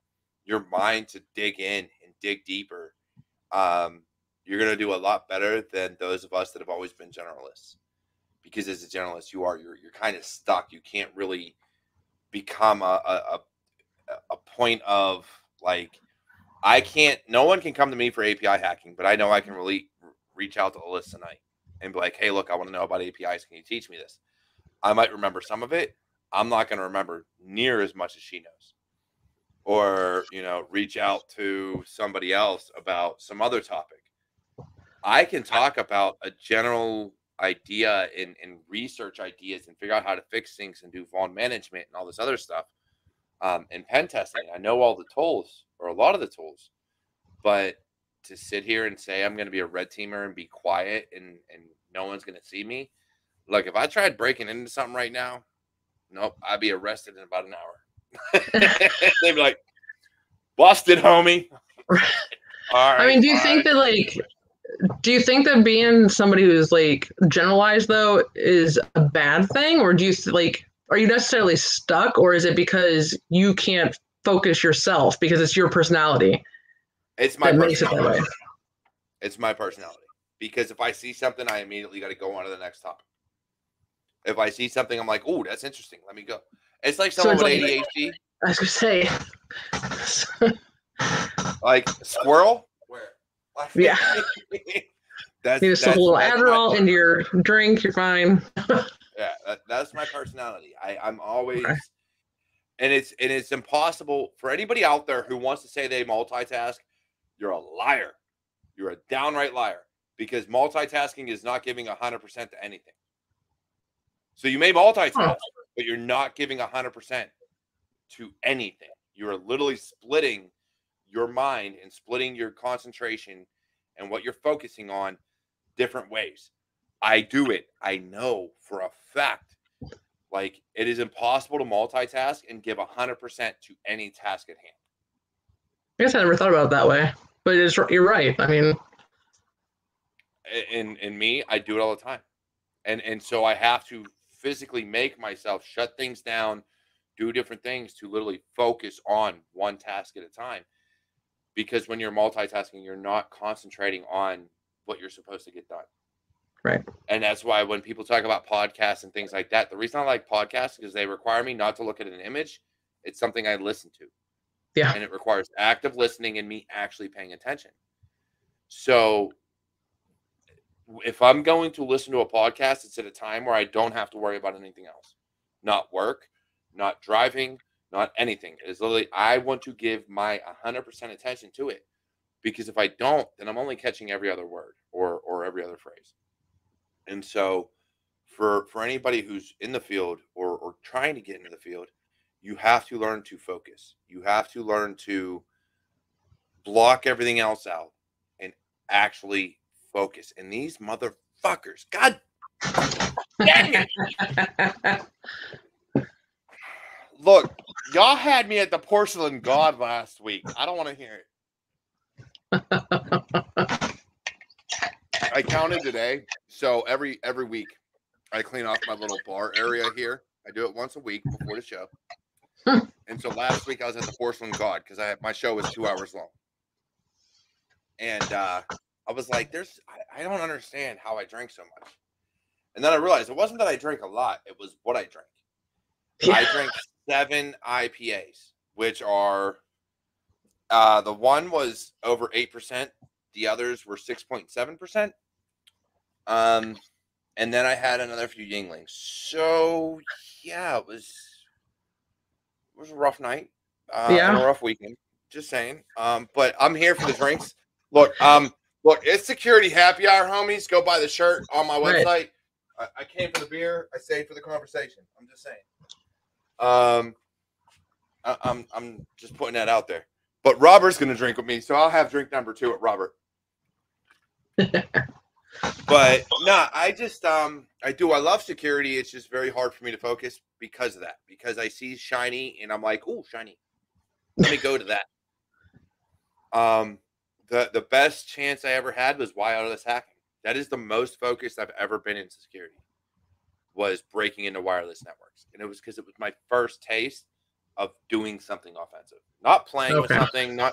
your mind to dig in and dig deeper, you're going to do a lot better than those of us that have always been generalists. Because as a generalist, you're kind of stuck. You can't really become a point of like, no one can come to me for API hacking, but I know I can really reach out to Alyssa tonight and be like, hey, look, I want to know about APIs. Can you teach me this? I might remember some of it. I'm not going to remember near as much as she knows. Or, you know, reach out to somebody else about some other topic. I can talk about a general idea and research ideas and figure out how to fix things and do vuln management and all this other stuff. And pen testing, I know all the tools or a lot of the tools, but to sit here and say I'm going to be a red teamer and be quiet and no one's going to see me. Look, if I tried breaking into something right now, nope, I'd be arrested in about an hour. They'd be like, busted, homie. All right. I mean, do you think that being somebody who's like generalized though is a bad thing, or do you are you necessarily stuck, or is it because you can't focus yourself because it's your personality? It's my personality. Makes it that way. It's my personality. Because if I see something, I immediately got to go on to the next topic. If I see something, I'm like, oh, that's interesting. Let me go. It's like someone with ADHD. I was going to say. Like squirrel? Where? Yeah. You just a little Adderall into your drink, you're fine. Yeah, that's my personality. I'm always, and it's impossible for anybody out there who wants to say they multitask. You're a liar. You're a downright liar, because multitasking is not giving 100% to anything. So you may multitask, but you're not giving 100% to anything. You're literally splitting your mind and splitting your concentration and what you're focusing on different ways. I do it. I know for a fact. Like, it is impossible to multitask and give 100% to any task at hand. I guess I never thought about it that way, but you're right. I mean, in me, I do it all the time. And so I have to physically make myself shut things down, do different things to literally focus on one task at a time. Because when you're multitasking, you're not concentrating on what you're supposed to get done. right. And that's why when people talk about podcasts and things like that, the reason I like podcasts is they require me not to look at an image. It's something I listen to. Yeah. And it requires active listening and me actually paying attention. So if I'm going to listen to a podcast, it's at a time where I don't have to worry about anything else. Not work, not driving, not anything. It is literally, I want to give my 100% attention to it. Because if I don't, then I'm only catching every other word or every other phrase. And so for anybody who's in the field or trying to get into the field, you have to learn to focus. You have to learn to block everything else out and actually focus. And these motherfuckers, God dang it. Look, y'all had me at the porcelain god last week. I don't want to hear it. I counted today. So every week I clean off my little bar area here. I do it once a week before the show. And so last week I was at the porcelain god because my show was 2 hours long. And I was like, I don't understand how I drink so much. And then I realized it wasn't that I drank a lot. It was what I drank. Yeah. I drank 7 IPAs, which are, the one was over 8%. The others were 6.7%. And then I had another few Yinglings. So yeah, it was a rough night. And a rough weekend. Just saying. But I'm here for the drinks. Look, it's security happy hour, homies. Go buy the shirt on my website. Right. I came for the beer. I stayed for the conversation. I'm just saying. I'm just putting that out there. But Robert's gonna drink with me, so I'll have drink number 2 at Robert. But no, I just I love security. It's just very hard for me to focus because of that. Because I see shiny and I'm like, oh, shiny. Let me go to that. The best chance I ever had was wireless hacking. That is the most focused I've ever been in security. Was breaking into wireless networks. And it was because it was my first taste of doing something offensive. Not playing with something, not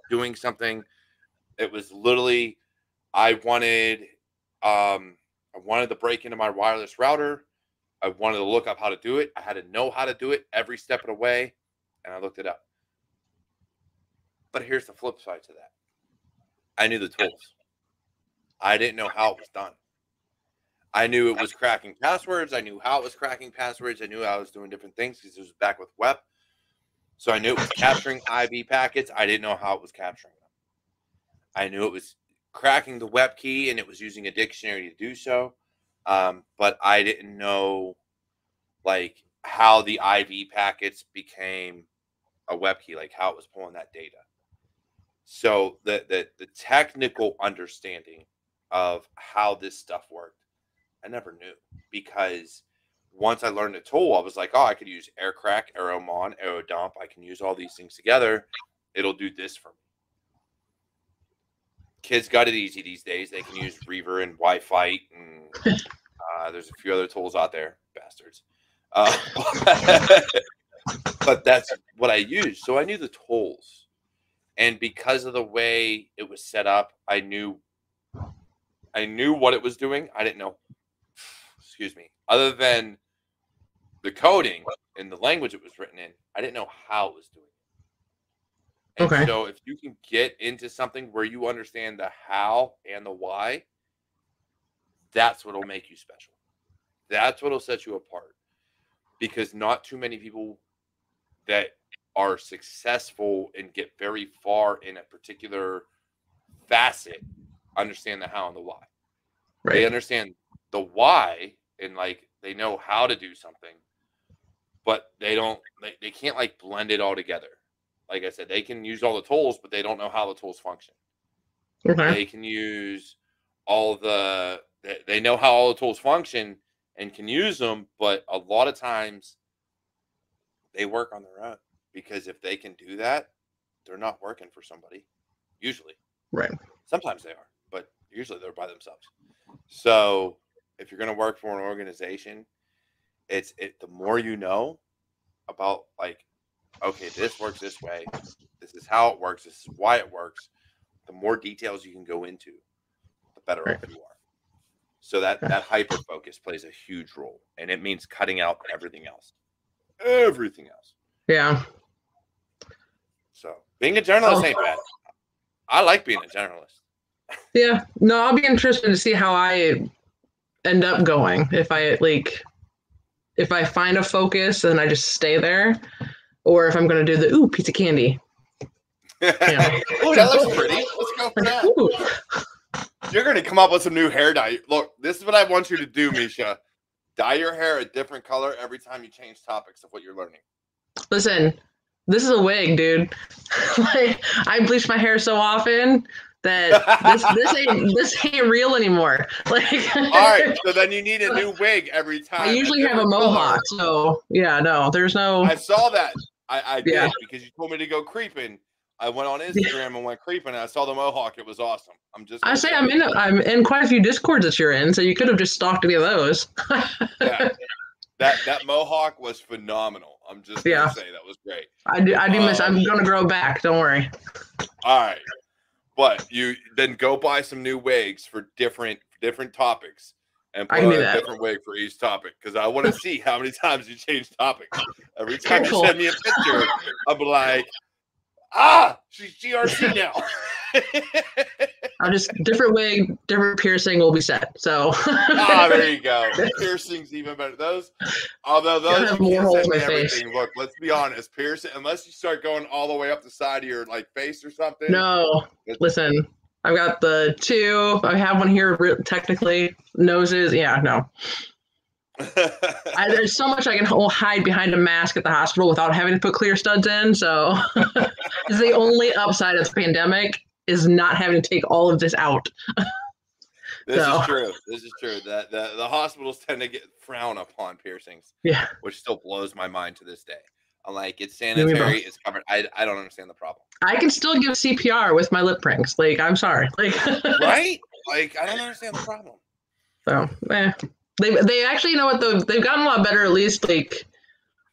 doing something. It was literally I wanted to break into my wireless router. I wanted to look up how to do it. I had to know how to do it every step of the way, and I looked it up. But here's the flip side to that. I knew the tools. I didn't know how it was done. I knew it was cracking passwords. I knew how it was cracking passwords. I knew I was doing different things because it was back with WEP. So I knew it was capturing IV packets. I didn't know how it was capturing them. I knew it was cracking the WEP key and it was using a dictionary to do so. But I didn't know like how the IV packets became a WEP key, like how it was pulling that data. So the technical understanding of how this stuff worked, I never knew, because once I learned the tool, I was like, oh, I could use AirCrack, AeroMon, AeroDump. I can use all these things together. It'll do this for me. Kids got it easy these days. They can use Reaver and Wi-Fi, and there's a few other tools out there, bastards. But that's what I used. So I knew the tools. And because of the way it was set up, I knew what it was doing. I didn't know, other than the coding and the language it was written in, I didn't know how it was doing it. And so if you can get into something where you understand the how and the why, that's what will make you special. That's what will set you apart. Because not too many people that are successful and get very far in a particular facet understand the how and the why. Right. They understand the why and like they know how to do something, but they can't like blend it all together. Like I said, they can use all the tools, but they don't know how the tools function. They can use they know how all the tools function and can use them, but a lot of times they work on their own, because if they can do that, they're not working for somebody. Usually. Right. Sometimes they are, but usually they're by themselves. So if you're going to work for an organization, the more you know about, like, okay, this works this way, this is how it works, this is why it works, the more details you can go into, the better off you are. So that hyper focus plays a huge role, and it means cutting out everything else. Yeah. So being a journalist ain't bad. I like being a journalist. Yeah. No, I'll be interested to see how I end up going. If I find a focus and I just stay there, or if I'm going to do the piece of candy. Yeah. Oh, that looks pretty. Let's go for that. Ooh. You're going to come up with some new hair dye. Look, this is what I want you to do, Misha. Dye your hair a different color every time you change topics of what you're learning. Listen, this is a wig, dude. Like, I bleach my hair so often that this ain't real anymore. Like, all right, so then you need a new wig every time. I usually have a mohawk, so yeah, no, there's no. I saw that. I did because you told me to go creeping. I went on Instagram and went creeping, and I saw the mohawk. It was awesome. I'm in quite a few Discords that you're in, so you could have just stalked any of those. Yeah, that mohawk was phenomenal. I'm just gonna say that was great. I do miss. I'm gonna grow back. Don't worry. All right, but you then go buy some new wigs for different topics, and put on a different wig for each topic, because I want to see how many times you change topics. Every time you send me a picture, I'll be like, she's GRC now. I'll just different wig, different piercing will be set. So there you go. Piercing's even better. Although those you can't send me everything. Look, let's be honest. Piercing, unless you start going all the way up the side of your face or something. No, listen. I've got the 2. I have one here. Technically, noses. Yeah, no. There's so much I can hide behind a mask at the hospital without having to put clear studs in. So it's the only upside of the pandemic is not having to take all of this out. This is true. That the hospitals tend to frown upon piercings. Yeah. Which still blows my mind to this day. I'm like, it's sanitary, it's covered. I don't understand the problem. I can still give CPR with my lip rings. Like, I'm sorry. Like, right? Like, I don't understand the problem. So, They actually, you know what, though, they've gotten a lot better, at least, like,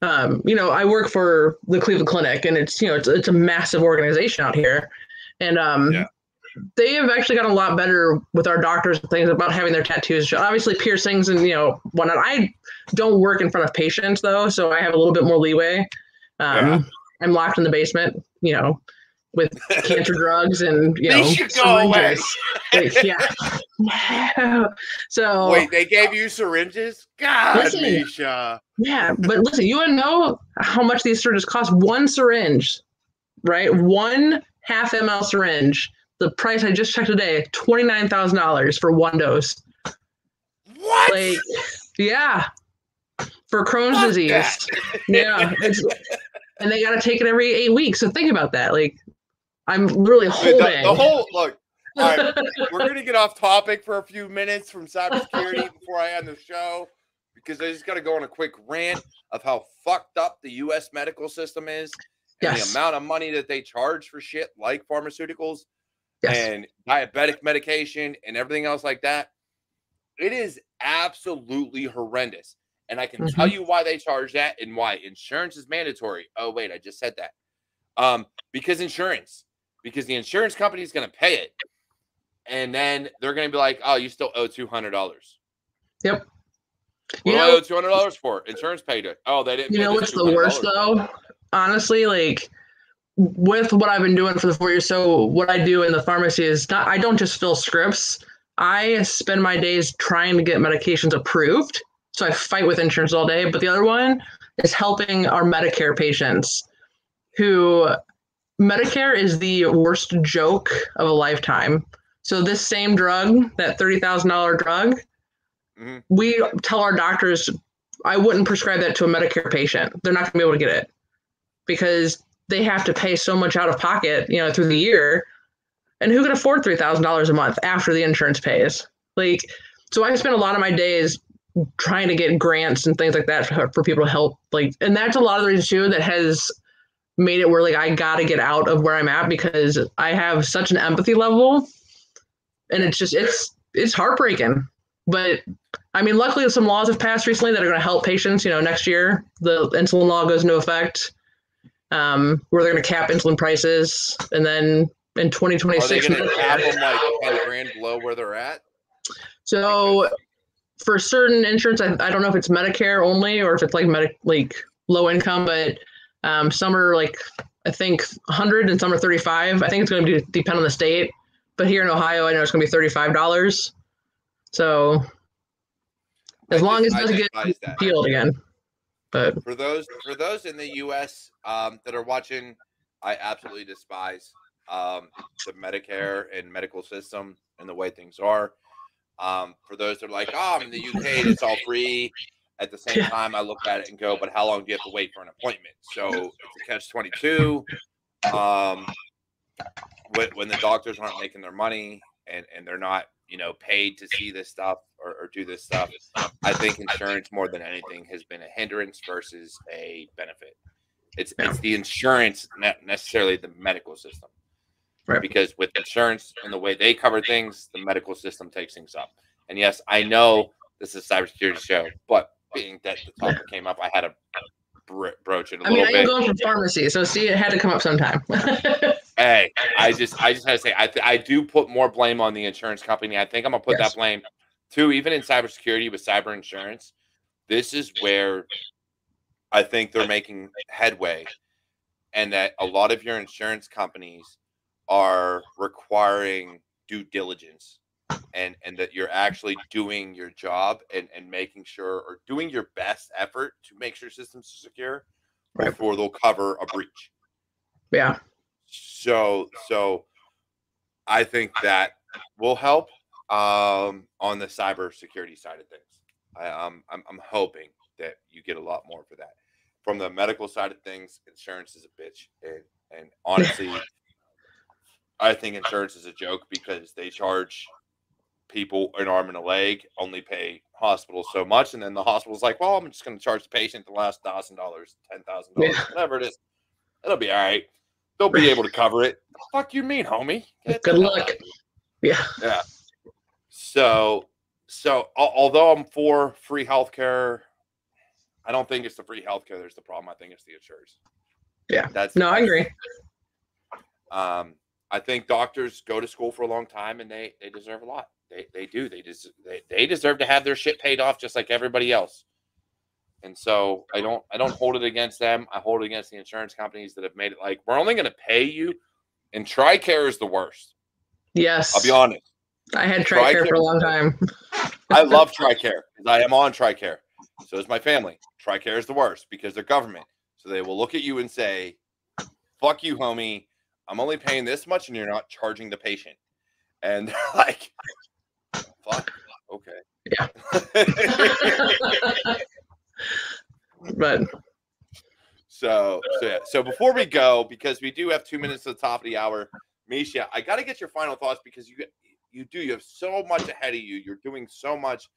I work for the Cleveland Clinic, and it's a massive organization out here. And they have actually gotten a lot better with our doctors and things about having their tattoos. Obviously, piercings and, whatnot. I don't work in front of patients, though, so I have a little bit more leeway. I'm locked in the basement, with cancer drugs and, they should go away. No. So wait, they gave you syringes? God, listen, Misha. Yeah, but listen, you want to know how much these syringes cost? One syringe, right? 1 half ml syringe. The price I just checked today, $29,000 for 1 dose. What? Like, yeah, for Crohn's disease. Yeah, and they got to take it every 8 weeks. So think about that. Like, I'm literally holding the whole look. All right, we're going to get off topic for a few minutes from cybersecurity before I end the show, because I just got to go on a quick rant of how fucked up the U.S. medical system is, and the amount of money that they charge for shit like pharmaceuticals and diabetic medication and everything else like that. It is absolutely horrendous. And I can tell you why they charge that and why insurance is mandatory. Oh, wait, I just said that. Because the insurance company is going to pay it. And then they're going to be like, oh, you still owe $200. Yep. What do I owe $200 for? Insurance paid it. Oh, they didn't pay it. You know what's the worst, though? Honestly, like, with what I've been doing for the 4 years, so what I do in the pharmacy is I don't just fill scripts. I spend my days trying to get medications approved. So I fight with insurance all day. But the other one is helping our Medicare patients who Medicare is the worst joke of a lifetime. So this same drug, that $30,000 drug, we tell our doctors, I wouldn't prescribe that to a Medicare patient. They're not going to be able to get it because they have to pay so much out of pocket, through the year. And who can afford $3,000 a month after the insurance pays? Like, so I spend a lot of my days trying to get grants and things like that for people to help. Like, and that's a lot of the reasons too that has made it where like I got to get out of where I'm at because I have such an empathy level, and it's heartbreaking. But I mean, luckily some laws have passed recently that are going to help patients. You know, next year the insulin law goes into effect, where they're going to cap insulin prices, and then in 2026, are they going to cap them like 10 grand below where they're at? So Because for certain insurance, I don't know if it's Medicare only or if it's like low income, but some are like I think 100 and some are 35. I think it's going to depend on the state. But here in Ohio, I know it's going to be $35. So as long as it doesn't get appealed again. But for those in the U.S. That are watching, I absolutely despise the Medicare and medical system and the way things are. For those that are like, oh, I'm in the UK, it's all free. At the same time, I look at it and go, but how long do you have to wait for an appointment? So it's a catch-22. When the doctors aren't making their money and they're not, you know, paid to see this stuff or do this stuff, I think insurance more than anything has been a hindrance versus a benefit. It's the insurance, not necessarily the medical system. Right. Because with insurance and the way they cover things, the medical system takes things up. And yes, I know this is a cybersecurity show, but being that the topic came up, I had to broach it a little bit. I am going from pharmacy, so see, it had to come up sometime. Hey, I just had to say, I do put more blame on the insurance company. I think I'm gonna put that blame too, even in cybersecurity with cyber insurance. This is where I think they're making headway, and that a lot of your insurance companies are requiring due diligence, and that you're actually doing your job and making sure, or doing your best effort to make sure systems are secure before they'll cover a breach. Yeah. So I think that will help on the cybersecurity side of things. I'm hoping that you get a lot more for that. From the medical side of things, insurance is a bitch, and honestly, I think insurance is a joke because they charge people an arm and a leg, only pay hospitals so much, and then the hospital's like, well, I'm just going to charge the patient the last $1,000, $10,000, whatever it is. It'll be all right. They'll be able to cover it. The fuck you mean, homie? Good luck. Yeah. Yeah. So although I'm for free healthcare, I don't think it's the free healthcare that's the problem. I think it's the insurers. Yeah. I agree. I think doctors go to school for a long time and they deserve a lot. They do. They deserve to have their shit paid off just like everybody else. And so I don't hold it against them. I hold it against the insurance companies that have made it like, we're only going to pay you. And TRICARE is the worst. Yes. I'll be honest. I had TRICARE for a long time. I love TRICARE. I am on TRICARE. So is my family. TRICARE is the worst because they're government. So they will look at you and say, fuck you, homie. I'm only paying this much and you're not charging the patient. And they're like, fuck. Okay. Yeah. But so before we go, because we do have 2 minutes at the top of the hour, Misha, I got to get your final thoughts because you have so much ahead of you. You're doing so much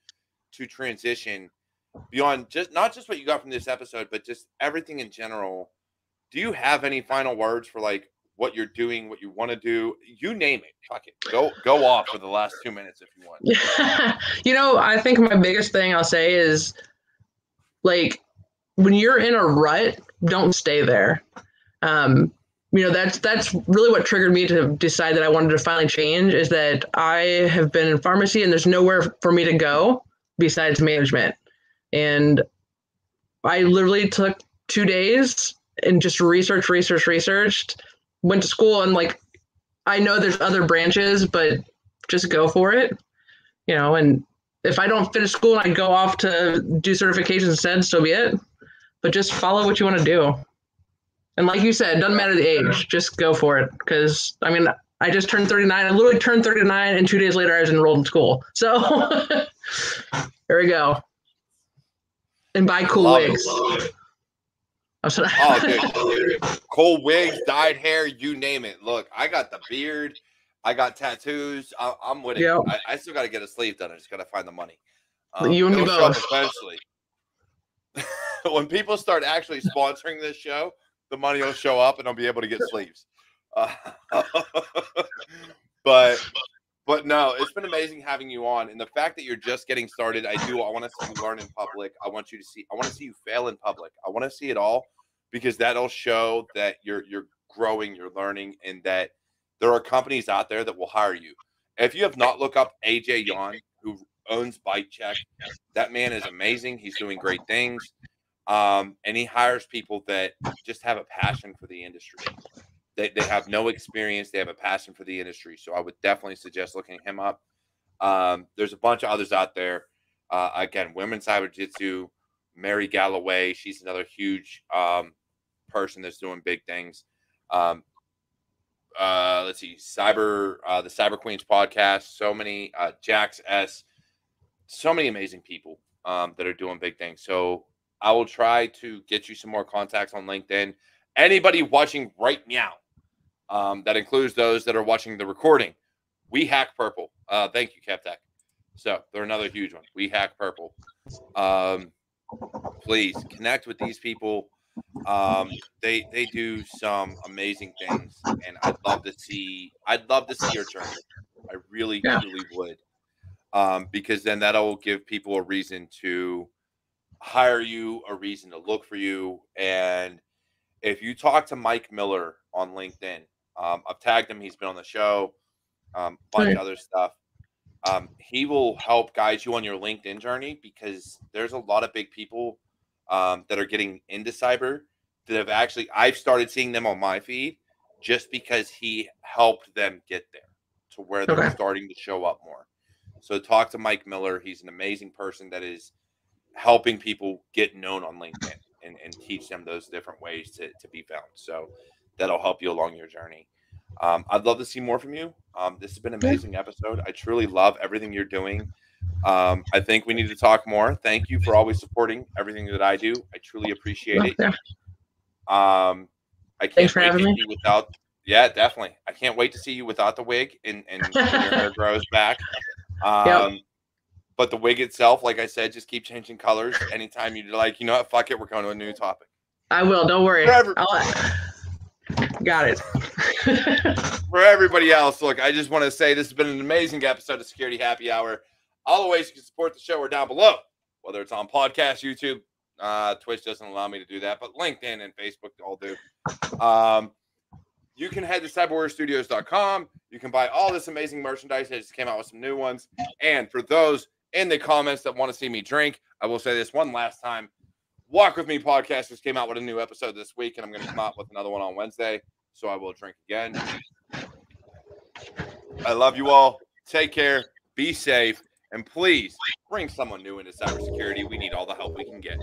to transition beyond not just what you got from this episode, but just everything in general. Do you have any final words for like what you're doing, what you want to do? You name it. Fuck it. Go off for the last 2 minutes if you want. You know, I think my biggest thing I'll say is like, when you're in a rut, don't stay there. You know, that's really what triggered me to decide that I wanted to finally change, is that I have been in pharmacy and there's nowhere for me to go besides management. And I literally took 2 days and just researched, went to school, and like, I know there's other branches, but just go for it, you know, and if I don't finish school and I go off to do certifications instead, so be it. But just follow what you want to do. And like you said, it doesn't matter the age, just go for it. Because, I mean, I just turned 39. I literally turned 39, and 2 days later, I was enrolled in school. So there we go. And buy cool wigs. Dude. Cool wigs, dyed hair, you name it. Look, I got the beard. I got tattoos. I'm with it. Yep. I still got to get a sleeve done. I just got to find the money. You and me both. Eventually. When people start actually sponsoring this show, the money will show up and I'll be able to get sleeves. But no, it's been amazing having you on, and the fact that you're just getting started. I want to see you learn in public. I want to see you fail in public. I want to see it all, because that'll show that you're growing, you're learning, and that there are companies out there that will hire you. If you have not, look up AJ Yon, who owns Bike Check. That man is amazing. He's doing great things. And he hires people that just have a passion for the industry. They have no experience. They have a passion for the industry. So I would definitely suggest looking him up. There's a bunch of others out there. Again, Women's Cyber Jiu-Jitsu, Mary Galloway. She's another huge person that's doing big things. Let's see, the Cyber Queens podcast. So many, Jax S. So many amazing people that are doing big things. So I will try to get you some more contacts on LinkedIn. Anybody watching right now, that includes those that are watching the recording, We Hack Purple. Thank you, CapTech. So they're another huge one. We Hack Purple. Please connect with these people. They do some amazing things, and I'd love to see your journey. I really, truly would. Because then that'll give people a reason to hire you, a reason to look for you. And if you talk to Mike Miller on LinkedIn, I've tagged him. He's been on the show, bunch of other stuff. He will help guide you on your LinkedIn journey, because there's a lot of big people that are getting into cyber that have I've started seeing them on my feed just because he helped them get there to where they're starting to show up more. So talk to Mike Miller. He's an amazing person that is helping people get known on LinkedIn and teach them those different ways to be found. So that'll help you along your journey. I'd love to see more from you. This has been an amazing episode. I truly love everything you're doing. I think we need to talk more. Thank you for always supporting everything that I do. I truly appreciate it. I can't Thanks for wait having to me. see you without. Yeah, definitely. I can't wait to see you without the wig and when your hair grows back. But the wig itself, like I said, just keep changing colors. Anytime you're like, you know what, fuck it, we're going to a new topic. I will. Don't worry. Got it. For everybody else, look, I just want to say this has been an amazing episode of Security Happy Hour. All the ways you can support the show are down below, whether it's on podcast, YouTube. Twitch doesn't allow me to do that, but LinkedIn and Facebook all do. You can head to CyberWarriorStudios.com. You can buy all this amazing merchandise. I just came out with some new ones. And for those in the comments that want to see me drink, I will say this one last time. Walk With Me podcast just came out with a new episode this week, and I'm going to come out with another one on Wednesday, so I will drink again. I love you all. Take care. Be safe. And please bring someone new into cybersecurity. We need all the help we can get.